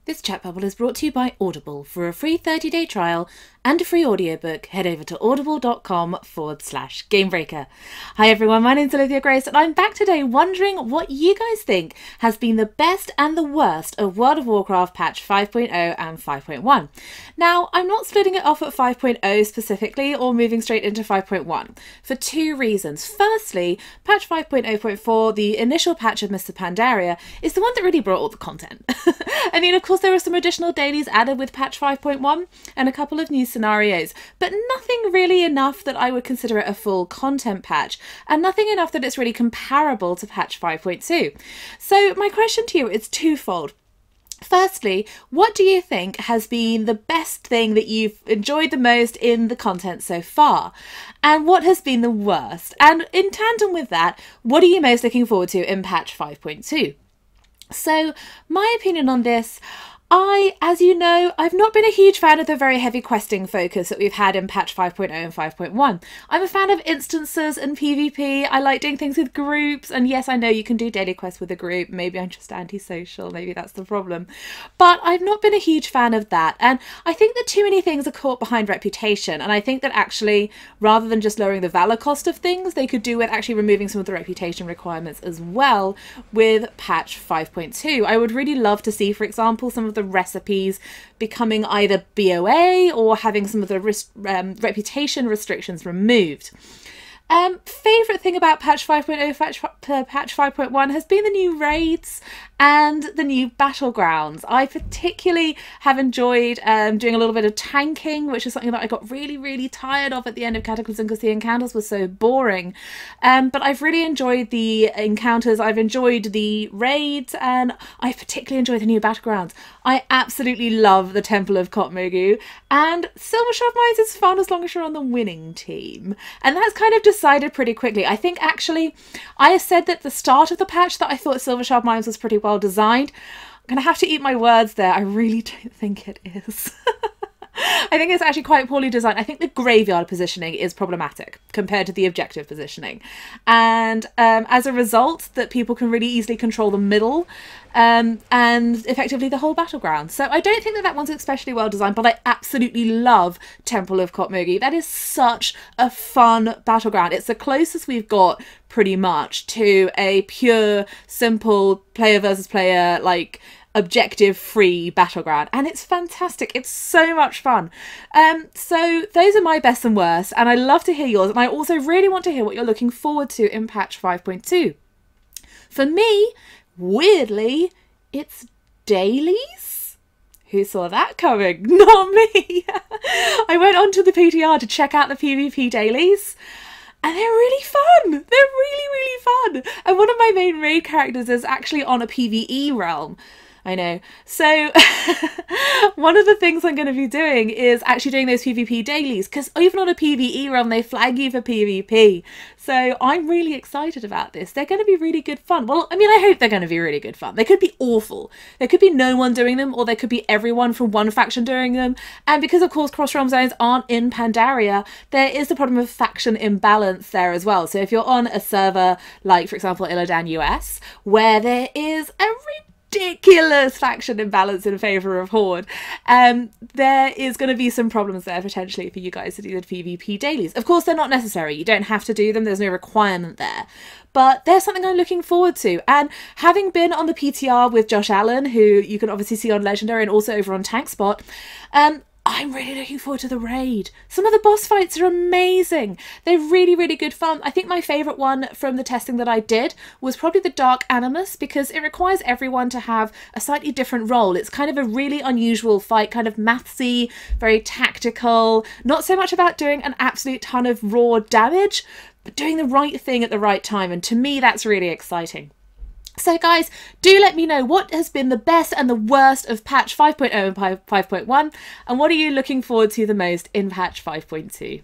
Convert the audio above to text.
This chat bubble is brought to you by Audible. For a free 30-day trial and a free audiobook, head over to audible.com/gamebreaker. Hi everyone, my name's Olivia Grace and I'm back today wondering what you guys think has been the best and the worst of World of Warcraft patch 5.0 and 5.1. Now, I'm not splitting it off at 5.0 specifically or moving straight into 5.1 for two reasons. Firstly, patch 5.0.4, the initial patch of Mists of Pandaria, is the one that really brought all the content. I mean, of course, there were some additional dailies added with patch 5.1 and a couple of new scenarios, but nothing really enough that I would consider it a full content patch, and nothing enough that it's really comparable to patch 5.2. So my question to you is twofold. Firstly, what do you think has been the best thing that you've enjoyed the most in the content so far? And what has been the worst? And in tandem with that, what are you most looking forward to in patch 5.2? So my opinion on this, as you know, I've not been a huge fan of the very heavy questing focus that we've had in patch 5.0 and 5.1. I'm a fan of instances and PvP. I like doing things with groups, and yes, I know you can do daily quests with a group. Maybe I'm just antisocial, maybe that's the problem. But I've not been a huge fan of that, and I think that too many things are caught behind reputation, and I think that actually, rather than just lowering the valor cost of things, they could do with actually removing some of the reputation requirements as well with patch 5.2. I would really love to see, for example, some of the recipes becoming either BOA or having some of the reputation restrictions removed. Favourite thing about patch 5.0, patch 5.1 has been the new raids and the new battlegrounds. I particularly have enjoyed doing a little bit of tanking, which is something that I got really tired of at the end of Cataclysm because the encounters were so boring. But I've really enjoyed the encounters, I've enjoyed the raids, and I particularly enjoy the new battlegrounds. I absolutely love the Temple of Kotmogu, and Silversharp Mines is fun as long as you're on the winning team. And that's kind of decided pretty quickly. I think actually I said that at the start of the patch that I thought Silversharp Mines was pretty well designed. I'm going to have to eat my words there. I really don't think it is. I think it's actually quite poorly designed. I think the graveyard positioning is problematic compared to the objective positioning. And as a result, that people can really easily control the middle and effectively the whole battleground. So I don't think that that one's especially well designed, but I absolutely love Temple of Kotmogu. That is such a fun battleground. It's the closest we've got pretty much to a pure, simple player versus player, like, objective free battleground, and it's fantastic. It's so much fun. So those are my best and worst, and I love to hear yours, and I also really want to hear what you're looking forward to in patch 5.2. For me, weirdly, it's dailies. Who saw that coming? Not me. I went onto the PTR to check out the PvP dailies, and they're really fun. They're really fun. And one of my main raid characters is actually on a PvE realm. I know. So one of the things I'm going to be doing is actually doing those PvP dailies, because even on a PvE realm, they flag you for PvP. So I'm really excited about this. They're going to be really good fun. Well, I mean, I hope they're going to be really good fun. They could be awful. There could be no one doing them, or there could be everyone from one faction doing them. And because, of course, cross-realm zones aren't in Pandaria, there is the problem of faction imbalance there as well. So if you're on a server like, for example, Illidan US, where there is a ridiculous faction imbalance in favour of Horde, there is going to be some problems there potentially for you guys to do the PvP dailies. Of course, they're not necessary. You don't have to do them. There's no requirement there. But there's something I'm looking forward to. And having been on the PTR with Josh Allen, who you can obviously see on Legendary and also over on TankSpot, I'm really looking forward to the raid. Some of the boss fights are amazing. They're really good fun. I think my favourite one from the testing that I did was probably the Dark Animus, because it requires everyone to have a slightly different role. It's kind of a really unusual fight, kind of mathsy, very tactical, not so much about doing an absolute ton of raw damage, but doing the right thing at the right time. And to me, that's really exciting. So guys, do let me know what has been the best and the worst of patch 5.0 and 5.1, and what are you looking forward to the most in patch 5.2.